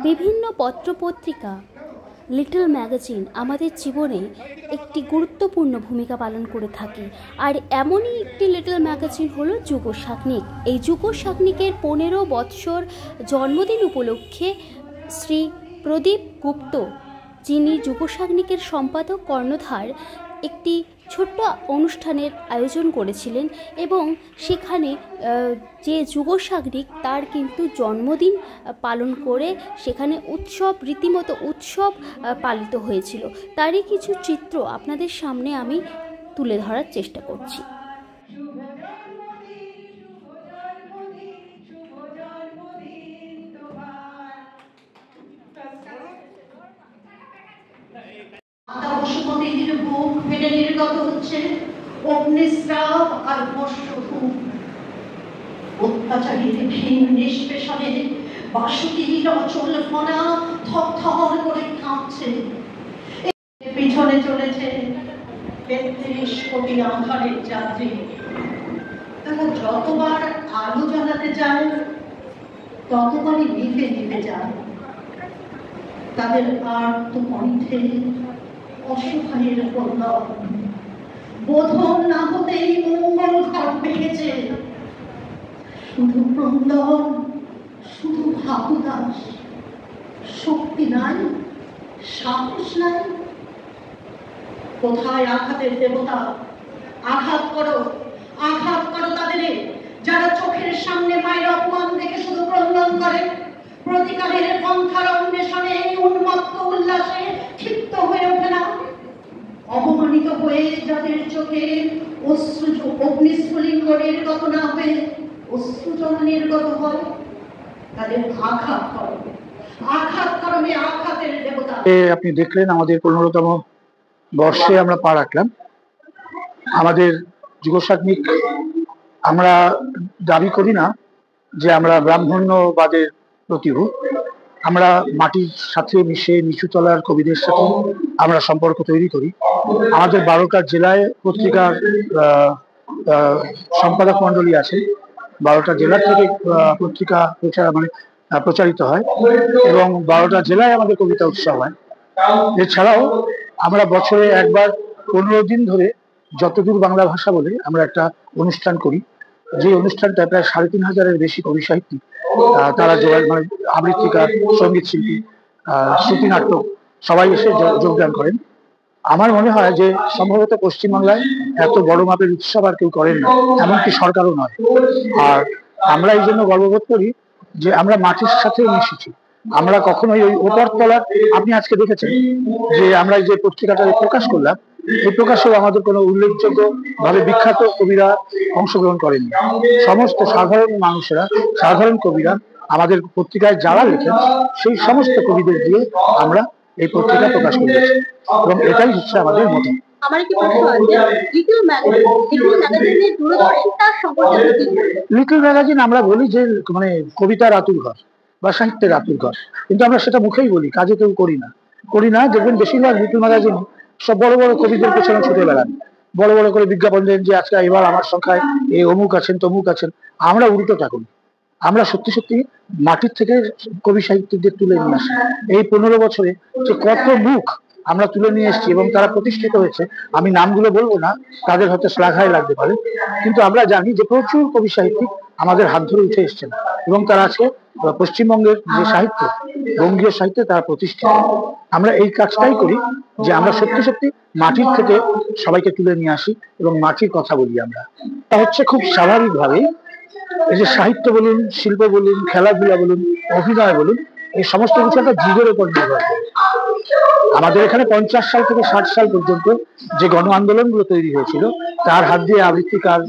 বিভিন্ন পত্রপত্রিকা, little magazine আমাদের জীবনে একটি গুরুত্বপূর্ণ ভূমিকা পালন করে থাকে। আর এমনই একটি লিটল ম্যাগাজিন হলো যুগ সাগ্নিক। এই যুগ সাগ্নিকের 15 বৎসর জন্মদিন উপলক্ষে শ্রী প্রদীপ গুপ্ত, যিনি যুগ সাগ্নিকের সম্পাদক কর্ণধার, একটি ছোট্ট অনুষ্ঠানের আয়োজন করেছিলেন এবং সেখানে যে যুগ সাগ্নিক তার কিন্তু জন্মদিন পালন করে সেখানে উৎসব, রীতিমতো উৎসব পালিত হয়েছিল। তারই কিছু চিত্র আপনাদের সামনে আমি তুলে ধরার চেষ্টা করছি। বসুমতীর বুক ফেটে নির্গত হচ্ছে অগ্নিস্রাব আর বর্ষধূপ। অত্যাচারীর ভীম নিষ্পেষণে বাসুকীর অচল ফনা থরথর করে কাঁপছে। পিছনে চলেছে ৩৩ কোটি আধারের যাত্রী। তারা যতবার আলো জ্বালাতে যায় ততবারই নিভে নিভে যায়। তাদের আর্ত কণ্ঠে অসহায়ের কল্যাণ বোধন না হতেই মঙ্গল ঘট ভেঙেছে। শুধু ক্রন্দন, শুধু ভাবুদাস, শক্তি নাই, সাহস নাই। কোথায় আঘাতের দেবতা? আঘাত করো, আঘাত করো তাদের, যারা চোখের সামনে মায়ের অপমান দেখে শুধু ক্রন্দন করে। প্রতিকারের পন্থার অন্বেষণে উন্মত্ত উল্লাসে ক্ষিপ্ত হয়ে ওঠে না। অপমানিত হয়ে যাদের চোখে অশ্রু অগ্নিস্ফুলিঙ্গ নির্গত না হয়ে অশ্রুজল নির্গত হয়, তাদের আঘাত করো, আঘাত করবে আঘাতের দেবতা। আপনি দেখলেন আমাদের 15তম বর্ষে আমরা পা রাখলাম। আমাদের যুগ সাগ্নিক, আমরা দাবি করি না যে আমরা ব্রাহ্মণ্যবাদের প্রতিভূ। আমরা মাটির সাথে মিশে নিচু তলার কবিদের সাথে আমরা সম্পর্ক তৈরি করি। আমাদের 12টা জেলায় পত্রিকার সম্পাদক মন্ডলী আছে। 12টা জেলা থেকে পত্রিকা প্রচারিত হয় এবং 12টা জেলায় আমাদের কবিতা উৎসব হয়। এছাড়াও আমরা বছরে একবার 15 দিন ধরে যতদূর বাংলা ভাষা বলে আমরা একটা অনুষ্ঠান করি। যে অনুষ্ঠানটা প্রায় 3500-এর বেশি কবি সাহিত্যিক, তারা মানে আবৃত্তিকার, সঙ্গীত শিল্পী, শ্রুতিনাট্য সবাই এসে যোগদান করেন। আমার মনে হয় যে সম্ভবত পশ্চিমবাংলায় এত বড় মাপের উৎসব আর কেউ করেন না, এমনকি সরকারও নয়। আর আমরা এই জন্য গর্ববোধ করি যে আমরা মাটির সাথে মিশেছি। আমরা কখনোই ওই উপরতলার, আপনি আজকে দেখেছেন যে আমরা যে পত্রিকাটা প্রকাশ করলাম, এই প্রকাশেও আমাদের কোনো উল্লেখযোগ্য ভাবে বিখ্যাত কবিরা অংশগ্রহণ করেননি। সমস্ত সাধারণ মানুষেরা, সাধারণ কবিরা আমাদের পত্রিকায় যারা লেখেন সেই সমস্ত কবিদের দিয়ে আমরা এই পত্রিকা প্রকাশ করেছি এবং এটাই হচ্ছে আমাদের মতো। লিটল ম্যাগাজিন আমরা বলি যে মানে কবিতার আতুর ঘর বা সাহিত্যের আতুর ঘর, কিন্তু আমরা সেটা মুখেই বলি, কাজে কেউ করি না। দেখবেন বেশিরভাগ লিটল ম্যাগাজিন সব বড় বড় কবিদের পেছনে ছুটে বেড়ান, বড় বড় করে বিজ্ঞাপন দেন যে আজকে এবার আমার সংখ্যায় এই অমুক আছেন তমুক আছেন। আমরা উল্টোটা করি, আমরা সত্যি সত্যি মাটির থেকে কবি সাহিত্যিকদের তুলে নিয়ে আসি। এই 15 বছরে যে কত মুখ আমরা তুলে নিয়ে এসেছি এবং তারা প্রতিষ্ঠিত হয়েছে, আমি নামগুলো বলবো না, তাদের হয়তো শ্লাঘায় লাগতে পারে, কিন্তু আমরা জানি যে প্রচুর কবি সাহিত্যিক আমাদের হাত ধরে উঠে এসছেন এবং তারা আছে পশ্চিমবঙ্গের যে সাহিত্য, বঙ্গীয় সাহিত্যে তারা প্রতিষ্ঠিত। আমরা এই কাজটাই করি যে আমরা সত্যি সত্যি মাটির থেকে সবাইকে তুলে নিয়ে আসি এবং মাটির কথা বলি। আমরা তা হচ্ছে খুব স্বাভাবিকভাবেই এই যে সাহিত্য বলুন, শিল্প বলুন, খেলাধুলা বলুন, অভিনয় বলুন, এই সমস্ত কিছু একটা যুগের উপর নির্ভর করে। আমাদের এখানে 50 সাল থেকে 60 সাল পর্যন্ত যে গণ আন্দোলনগুলো তৈরি হয়েছিল, তার হাত দিয়ে আবৃত্তিকার,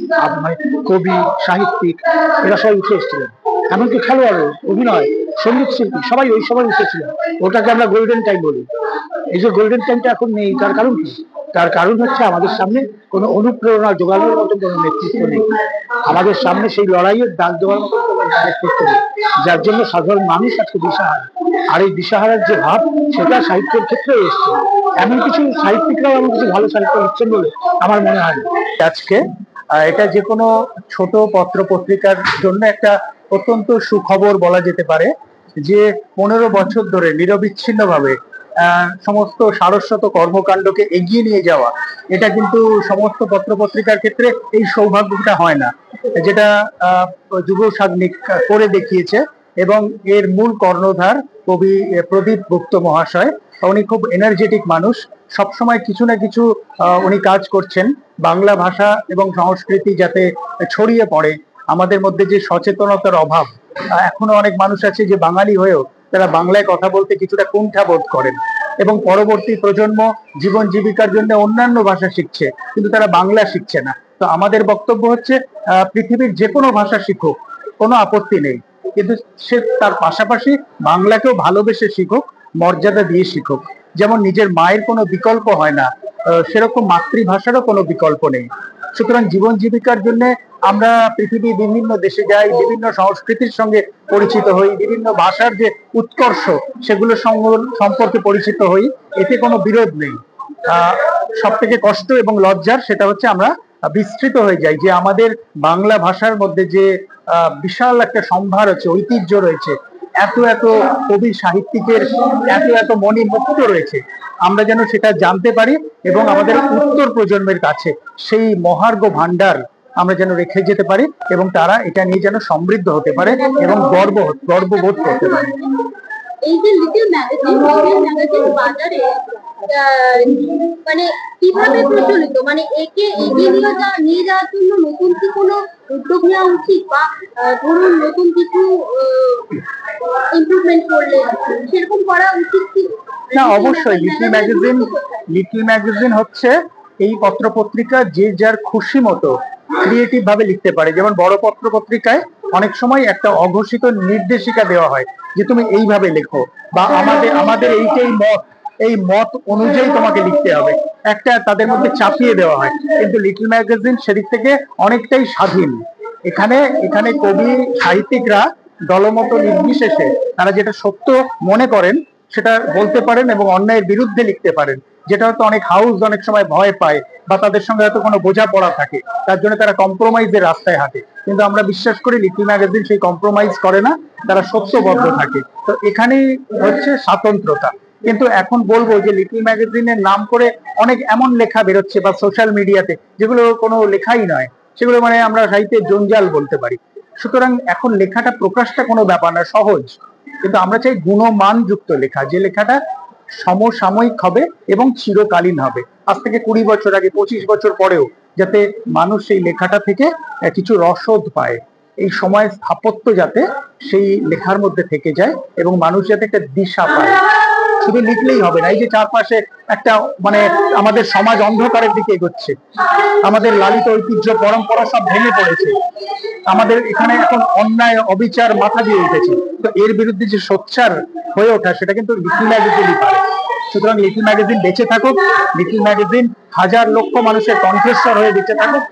মানে কবি, সাহিত্যিক এরা সবাই উঠে এসেছিলেন। এমনকি খেলোয়াড়, অভিনয়, সঙ্গীত শিল্পী সবাই ওই সময় উঠেছিলেন। ওটাকে আমরা গোল্ডেন টাইম বলি। এই যে গোল্ডেন টাইমটা এখন নেই, তার কারণ কি? তার কারণ হচ্ছে আমাদের সামনে কোনো অনুপ্রেরণা জোগানোর মতো কোনো নেতৃত্ব নেই। আমাদের সামনে সেই লড়াইয়ের ডাক দেওয়ার মতো কোনো নেতৃত্ব নেই, যার জন্য সাধারণ মানুষ আজকে দিশাহারা। আর এই দিশাহারার যে ভাব, সেটা সাহিত্যের ক্ষেত্রে এসছে। এমন কিছু সাহিত্যিকরাও এমন কিছু ভালো সাহিত্য লিখছেন বলে আমার মনে হয়। আজকে এটা যে কোনো ছোট পত্র পত্রিকার জন্য একটা অত্যন্ত সুখবর বলা যেতে পারে যে 15 বছর ধরে নিরবিচ্ছিন্নভাবে সমস্ত সারস্বত কর্মকাণ্ডকে এগিয়ে নিয়ে যাওয়া, এটা কিন্তু সমস্ত পত্রপত্রিকার ক্ষেত্রে এই সৌভাগ্যটা হয় না, যেটা যুব সাগ্নিক করে দেখিয়েছে। এবং এর মূল কর্ণধার কবি প্রদীপ গুপ্ত মহাশয়। উনি খুব এনার্জেটিক মানুষ, সবসময় কিছু না কিছু উনি কাজ করছেন বাংলা ভাষা এবং সংস্কৃতি যাতে ছড়িয়ে পড়ে। আমাদের মধ্যে যে সচেতনতার অভাব, এখনো অনেক মানুষ আছে যে বাঙালি হয়েও তারা বাংলায় কথা বলতে কিছুটা কুণ্ঠা বোধ করেন, এবং পরবর্তী প্রজন্ম জীবন জীবিকার জন্য অন্যান্য ভাষা শিখছে, কিন্তু তারা বাংলা শিখছে না। তো আমাদের বক্তব্য হচ্ছে পৃথিবীর যে কোনো ভাষা শিখুক, কোনো আপত্তি নেই, কিন্তু সে তার পাশাপাশি বাংলাকেও ভালোবেসে শিখুক, মর্যাদা দিয়ে শিখুক। যেমন নিজের মায়ের কোনো বিকল্প হয় না, সেরকম মাতৃভাষারও কোনো বিকল্প নেই। সুতরাং জীবন জীবিকার জন্য আমরা পৃথিবীর বিভিন্ন দেশে যাই, বিভিন্ন সংস্কৃতির সঙ্গে পরিচিত হই, বিভিন্ন ভাষার যে উৎকর্ষ সেগুলো সম্পর্কে পরিচিত হই, এতে কোনো বিরোধ নেই। সব থেকে কষ্ট এবং লজ্জার সেটা হচ্ছে আমরা বিস্তৃত হয়ে যাই যে আমাদের বাংলা ভাষার মধ্যে যে বিশাল একটা সম্ভার আছে, ঐতিহ্য রয়েছে, এত এত কবি সাহিত্যিকের এত এত মণিমুক্ত রয়েছে, আমরা যেন সেটা জানতে পারি এবং আমাদের উত্তর প্রজন্মের কাছে সেই মহার্ঘ ভান্ডার আমরা যেন রেখে যেতে পারি, এবং তারা এটা নিয়ে যেন সমৃদ্ধ হতে পারে এবং গর্ববোধ করতে পারে। এই যে লিটল ম্যাগাজিন বাজারে মানে কিভাবে প্রচলিত, মানে একে এগিয়ে নিয়ে যাওয়ার জন্য নতুন কি কোনো উদ্যোগ নেওয়া উচিত, বা ধরুন নতুন কিছু ইমপ্রুভমেন্ট করলে সেরকম করা উচিত কি? না, অবশ্যই লিটল ম্যাগাজিন হচ্ছে এই পত্রপত্রিকা যে যার খুশি মতো ক্রিয়েটিভ ভাবে লিখতে পারে। যেমন বড় পত্রপত্রিকায় অনেক সময় একটা অঘোষিত নির্দেশিকা দেওয়া হয় যে তুমি এইভাবে লেখো, বা আমাদের এই মত অনুযায়ী তোমাকে লিখতে হবে, একটা তাদের মধ্যে চাপিয়ে দেওয়া হয়। কিন্তু লিটল ম্যাগাজিন সেদিক থেকে অনেকটাই স্বাধীন। এখানে কবি সাহিত্যিকরা দলমত নির্বিশেষে তারা যেটা সত্য মনে করেন সেটা বলতে পারেন এবং অন্যায়ের বিরুদ্ধে লিখতে পারেন, যেটা হয়তো অনেক হাউস অনেক সময় ভয় পায়, বা তাদের সঙ্গে হয়তো কোনো বোঝাপড়া থাকে, তার জন্য তারা কম্প্রোমাইজের রাস্তায় হাঁটে। কিন্তু আমরা বিশ্বাস করি লিটল ম্যাগাজিন সেই কম্প্রোমাইজ করে না, তারা সত্যবদ্ধ থাকে। তো এখানেই হচ্ছে স্বাতন্ত্রতা। কিন্তু এখন বলবো যে লিটল ম্যাগাজিনের নাম করে অনেক এমন লেখা বেরোচ্ছে বা সোশ্যাল মিডিয়াতে যেগুলো কোনো লেখাই নয়, সেগুলো মানে আমরা সাহিত্যের জঞ্জাল বলতে পারি। সুতরাং এখন লেখাটা প্রকাশটা কোনো ব্যাপার না, সহজ, কিন্তু আমরা চাই গুণমান যুক্ত লেখা, যে লেখাটা সমসাময়িক হবে এবং চিরকালীন হবে। আজ থেকে 20 বছর আগে, 25 বছর পরেও যাতে মানুষ সেই লেখাটা থেকে কিছু রসদ পায়, এই সময় স্থাপত্য যাতে সেই লেখার মধ্যে থেকে যায় এবং মানুষ যাতে একটা দিশা পায়। শুধু লিখলেই হবে না, এই যে চারপাশে একটা মানে আমাদের সমাজ অন্ধকারের দিকে এগোচ্ছে, আমাদের লালিত ঐতিহ্য পরম্পরা সব ভেঙে পড়েছে, আমাদের এখানে এখন অন্যায় অবিচার মাথা দিয়ে উঠেছে, তো এর বিরুদ্ধে যে সোচ্চার হয়ে ওঠা সেটা কিন্তু লিটল ম্যাগাজিনই পারে। সুতরাং লিটল ম্যাগাজিন বেঁচে থাকুক, লিটল ম্যাগাজিন হাজার লক্ষ মানুষের কণ্ঠস্বর হয়ে বেঁচে থাকুক।